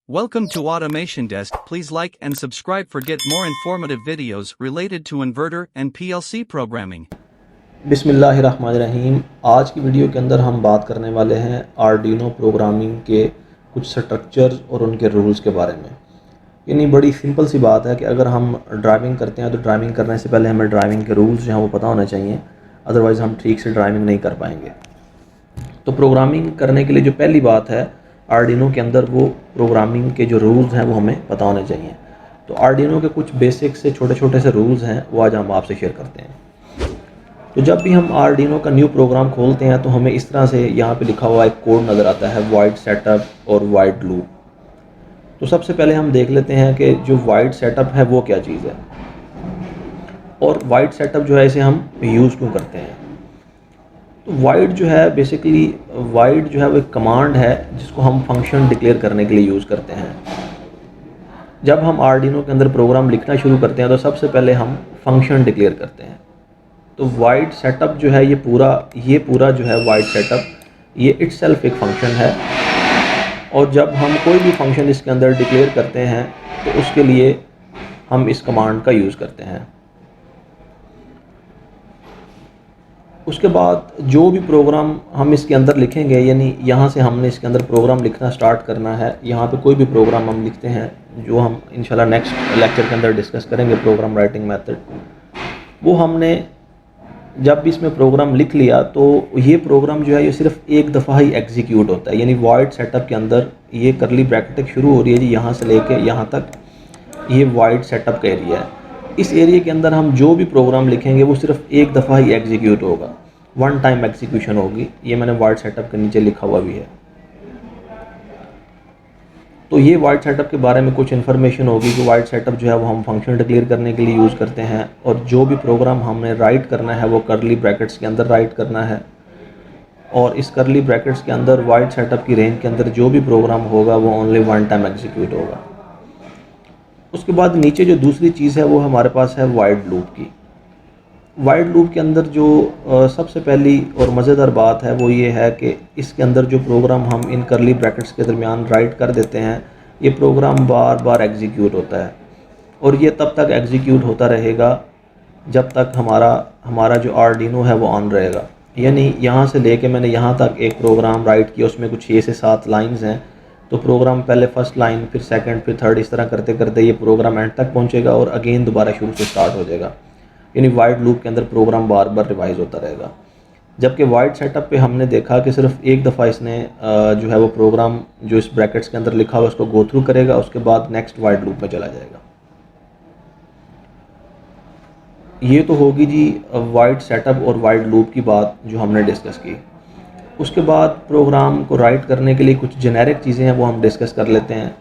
Welcome to Automation Desk. Please like and subscribe for get more informative videos related to inverter and PLC programming. बिस्मिल्लाहिर्रहमानिर्रहीम। आज की video के अंदर हम बात करने वाले हैं आर्डिनो प्रोग्रामिंग के कुछ स्ट्रक्चर्स और उनके रूल्स के बारे में। यानी बड़ी सिंपल सी बात है कि अगर हम ड्राइविंग करते हैं तो ड्राइविंग करने से पहले हमें ड्राइविंग के रूल्स जो हैं वो पता होने चाहिए, अदरवाइज़ हम ठीक से ड्राइविंग नहीं कर पाएंगे। तो प्रोग्रामिंग करने के लिए जो पहली बात है आर्डिनो के अंदर, वो प्रोग्रामिंग के जो रूल्स हैं वो हमें पता होने चाहिए। तो आर्डिनो के कुछ बेसिक से छोटे छोटे से रूल्स हैं, वो आज हम आपसे शेयर करते हैं। तो जब भी हम आर्डिनो का न्यू प्रोग्राम खोलते हैं तो हमें इस तरह से यहाँ पे लिखा हुआ एक कोड नज़र आता है, वाइड सेटअप और वाइड लूप। तो सबसे पहले हम देख लेते हैं कि जो वाइड सेटअप है वो क्या चीज़ है, और वाइड सेटअप जो है इसे हम यूज़ क्यों करते हैं। तो वाइड जो है बेसिकली, वाइड जो है वो एक कमांड है जिसको हम फंक्शन डिक्लेयर करने के लिए यूज़ करते हैं। जब हम आर्डिनो के अंदर प्रोग्राम लिखना शुरू करते हैं तो सबसे पहले हम फंक्शन डिक्लेयर करते हैं। तो वाइड सेटअप जो है ये पूरा जो है वाइड सेटअप, ये इटसेल्फ एक फंक्शन है, और जब हम कोई भी फंक्शन इसके अंदर डिक्लेयर करते हैं तो उसके लिए हम इस कमांड का यूज़ करते हैं। उसके बाद जो भी प्रोग्राम हम इसके अंदर लिखेंगे, यानी यहाँ से हमने इसके अंदर प्रोग्राम लिखना स्टार्ट करना है। यहाँ पे कोई भी प्रोग्राम हम लिखते हैं जो हम इंशाल्लाह नेक्स्ट लेक्चर के अंदर डिस्कस करेंगे, प्रोग्राम राइटिंग मेथड, वो हमने जब भी इसमें प्रोग्राम लिख लिया तो ये प्रोग्राम जो है ये सिर्फ एक दफ़ा ही एग्जीक्यूट होता है। यानी वाइड सेटअप के अंदर ये करली ब्रैकेट शुरू हो रही है जी, यहाँ से लेके यहाँ तक ये वाइड सेटअप का एरिया है। इस एरिया के अंदर हम जो भी प्रोग्राम लिखेंगे वो सिर्फ एक दफ़ा ही एग्जीक्यूट होगा, वन टाइम एग्जीक्यूशन होगी। ये मैंने वाइड सेटअप के नीचे लिखा हुआ भी है। तो ये वाइड सेटअप के बारे में कुछ इन्फॉर्मेशन होगी कि वाइड सेटअप जो है वो हम फंक्शन डिक्लेयर करने के लिए यूज़ करते हैं, और जो भी प्रोग्राम हमने राइट करना है वो करली ब्रैकेट्स के अंदर राइट करना है, और इस करली ब्रैकेट्स के अंदर वाइड सेटअप की रेंज के अंदर जो भी प्रोग्राम होगा वो ओनली वन टाइम एग्जीक्यूट होगा। उसके बाद नीचे जो दूसरी चीज़ है वो हमारे पास है वाइड लूप की। वाइड लूप के अंदर जो सबसे पहली और मज़ेदार बात है वो ये है कि इसके अंदर जो प्रोग्राम हम इन करली ब्रैकेट्स के दरमियान राइट कर देते हैं, ये प्रोग्राम बार बार एग्जीक्यूट होता है, और ये तब तक एग्जीक्यूट होता रहेगा जब तक हमारा जो आर्डिनो है वो ऑन रहेगा। यानी यहाँ से लेके मैंने यहाँ तक एक प्रोग्राम राइट किया, उसमें कुछ 6 से 7 लाइन्स हैं। तो प्रोग्राम पहले फर्स्ट लाइन, फिर सेकंड, फिर थर्ड, इस तरह करते करते ये प्रोग्राम एंड तक पहुँचेगा और अगेन दोबारा शुरू से स्टार्ट हो जाएगा। यानी वाइड लूप के अंदर प्रोग्राम बार बार रिवाइज होता रहेगा। जबकि वाइड सेटअप पे हमने देखा कि सिर्फ एक दफ़ा इसने जो है वो प्रोग्राम जो इस ब्रैकेट्स के अंदर लिखा हुआ उसको गो थ्रू करेगा, उसके बाद नेक्स्ट वाइड लूप में चला जाएगा। ये तो होगी जी वाइड सेटअप और वाइड लूप की बात जो हमने डिस्कस की। उसके बाद प्रोग्राम को राइट करने के लिए कुछ जेनेरिक चीज़ें हैं वो हम डिस्कस कर लेते हैं।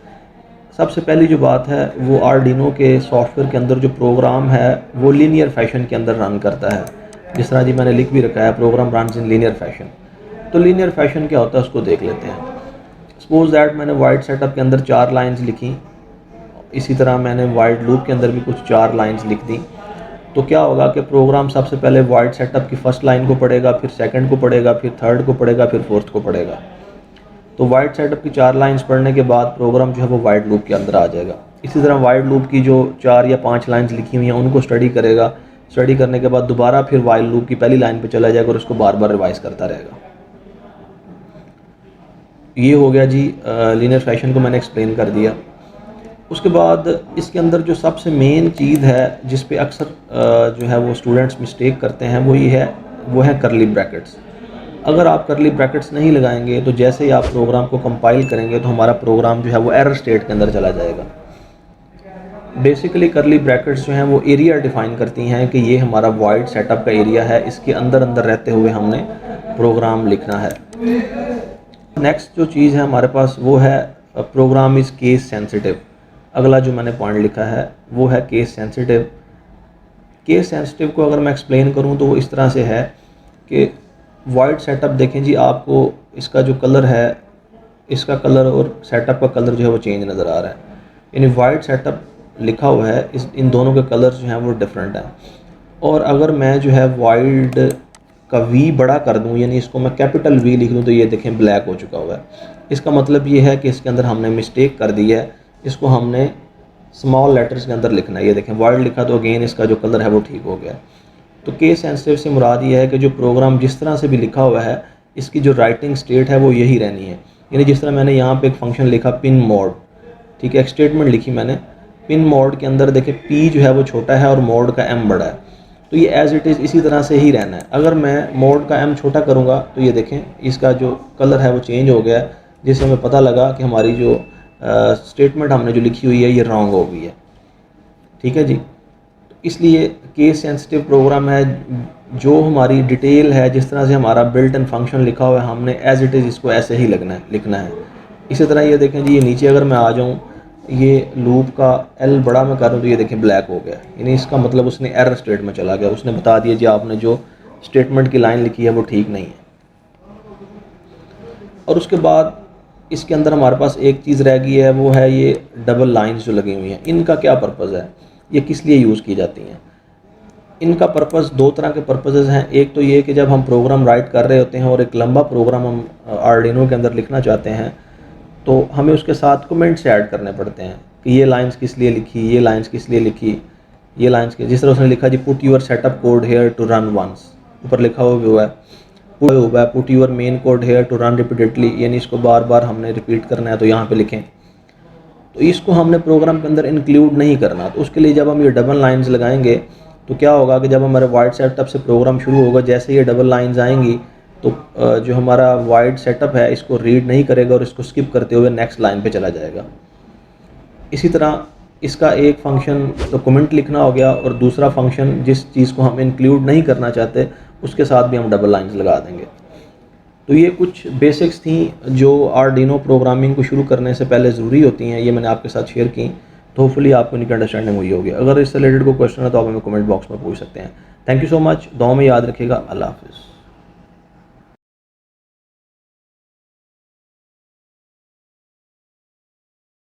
सबसे पहली जो बात है वो आर्डिनो के सॉफ्टवेयर के अंदर जो प्रोग्राम है वो लीनियर फैशन के अंदर रन करता है। जिस तरह जी मैंने लिख भी रखा है, program runs in linear fashion. तो लीनियर फैशन क्या होता है उसको देख लेते हैं। सपोज दैट मैंने वाइड सेटअप के अंदर 4 लाइन्स लिखी, इसी तरह मैंने वाइड लूप के अंदर भी कुछ 4 लाइन्स लिख दी। तो क्या होगा कि प्रोग्राम सबसे पहले वाइड सेटअप की फर्स्ट लाइन को पढ़ेगा, फिर सेकंड को पढ़ेगा, फिर थर्ड को पढ़ेगा, फिर फोर्थ को पढ़ेगा। तो वाइड सेटअप की 4 लाइंस पढ़ने के बाद प्रोग्राम जो है वो वाइड लूप के अंदर आ जाएगा। इसी तरह वाइड लूप की जो 4 या 5 लाइंस लिखी हुई हैं उनको स्टडी करेगा। स्टडी करने के बाद दोबारा फिर वाइड लूप की पहली लाइन पे चला जाएगा और उसको बार बार रिवाइज करता रहेगा। ये हो गया जी लीनियर फैशन को मैंने एक्सप्लेन कर दिया। उसके बाद इसके अंदर जो सबसे मेन चीज़ है जिस पे अक्सर जो है वो स्टूडेंट्स मिस्टेक करते हैं वो है करली ब्रैकेट्स। अगर आप करली ब्रैकेट्स नहीं लगाएंगे तो जैसे ही आप प्रोग्राम को कंपाइल करेंगे तो हमारा प्रोग्राम जो है वो एरर स्टेट के अंदर चला जाएगा। बेसिकली करली ब्रैकेट्स जो हैं वो एरिया डिफाइन करती हैं कि ये हमारा वाइड सेटअप का एरिया है, इसके अंदर रहते हुए हमने प्रोग्राम लिखना है। नेक्स्ट जो चीज़ है हमारे पास वो है प्रोग्राम इज़ केस सेंसिटिव। अगला जो मैंने पॉइंट लिखा है वो है केस सेंसिटिव। केस सेंसिटिव को अगर मैं एक्सप्लेन करूँ तो वो इस तरह से है कि वाइड सेटअप देखें जी, आपको इसका जो कलर है, इसका कलर और सेटअप का कलर जो है वो चेंज नज़र आ रहा है। यानी वाइड सेटअप लिखा हुआ है, इन दोनों के कलर जो हैं वो डिफरेंट हैं। और अगर मैं जो है वाइड का वी बड़ा कर दूं, यानी इसको मैं कैपिटल वी लिख दूं, तो ये देखें ब्लैक हो चुका हुआ है। इसका मतलब ये है कि इसके अंदर हमने मिस्टेक कर दी है, इसको हमने स्मॉल लेटर्स के अंदर लिखना है। ये देखें वाइड लिखा तो अगेन इसका जो कलर है वो ठीक हो गया। तो केस सेंसिटिव से मुराद ये है कि जो प्रोग्राम जिस तरह से भी लिखा हुआ है, इसकी जो राइटिंग स्टेट है वो यही रहनी है। यानी जिस तरह मैंने यहाँ पे एक फंक्शन लिखा पिन मोड, ठीक है, एक स्टेटमेंट लिखी मैंने, पिन मोड के अंदर देखें पी जो है वो छोटा है और मोड का एम बड़ा है, तो ये एज इट इज़ इसी तरह से ही रहना है। अगर मैं मोड का एम छोटा करूँगा तो ये देखें इसका जो कलर है वो चेंज हो गया है, जिससे हमें पता लगा कि हमारी जो स्टेटमेंट हमने जो लिखी हुई है ये रॉन्ग हो गई है। ठीक है जी, इसलिए केस सेंसिटिव प्रोग्राम है, जो हमारी डिटेल है, जिस तरह से हमारा बिल्ट इन फंक्शन लिखा हुआ है, हमने एज इट इज़ इसको ऐसे ही लिखना है। इसी तरह ये देखें जी, ये नीचे अगर मैं आ जाऊँ, ये लूप का एल बड़ा मैं करूँ तो ये देखें ब्लैक हो गया, यानी इसका मतलब उसने एरर स्टेट में चला गया, उसने बता दिया जी आपने जो स्टेटमेंट की लाइन लिखी है वो ठीक नहीं है। और उसके बाद इसके अंदर हमारे पास एक चीज़ रह गई है, वो है ये डबल लाइंस जो लगी हुई हैं। इनका क्या पर्पज़ है, ये किस लिए यूज़ की जाती हैं? इनका पर्पज़ दो तरह के पर्पसेस हैं। एक तो ये कि जब हम प्रोग्राम राइट कर रहे होते हैं और एक लंबा प्रोग्राम हम आर्डिनो के अंदर लिखना चाहते हैं, तो हमें उसके साथ कमेंट्स ऐड करने पड़ते हैं कि ये लाइंस किस लिए लिखी, ये लाइंस किस लिए लिखी, ये लाइंस के, जिस तरह उसने लिखा जी put your setup code here to run once, ऊपर लिखा हुआ है put your main code here to run repeatedly, यानी इसको बार बार हमने रिपीट करना है, तो यहाँ पे लिखें। तो इसको हमने प्रोग्राम के अंदर इंक्लूड नहीं करना, तो उसके लिए जब हम ये डबल लाइंस लगाएंगे तो क्या होगा कि जब हमारे वाइड सेटअप से प्रोग्राम शुरू होगा, जैसे ये डबल लाइंस आएंगी तो जो हमारा वाइड सेटअप है इसको रीड नहीं करेगा और इसको स्किप करते हुए नेक्स्ट लाइन पे चला जाएगा। इसी तरह इसका एक फंक्शन तो कमेंट लिखना हो गया, और दूसरा फंक्शन जिस चीज़ को हम इंक्लूड नहीं करना चाहते उसके साथ भी हम डबल लाइंस लगा देंगे। तो ये कुछ बेसिक्स थी जो आर्डिनो प्रोग्रामिंग को शुरू करने से पहले ज़रूरी होती हैं, ये मैंने आपके साथ शेयर की। तो होपफुली आपको इनकी अंडरस्टैंडिंग हुई होगी। अगर इससे रिलेटेड कोई क्वेश्चन है तो आप हमें कमेंट बॉक्स में पूछ सकते हैं। थैंक यू सो मच, दुआ में याद रखिएगा। अल्लाह हाफ़िज़।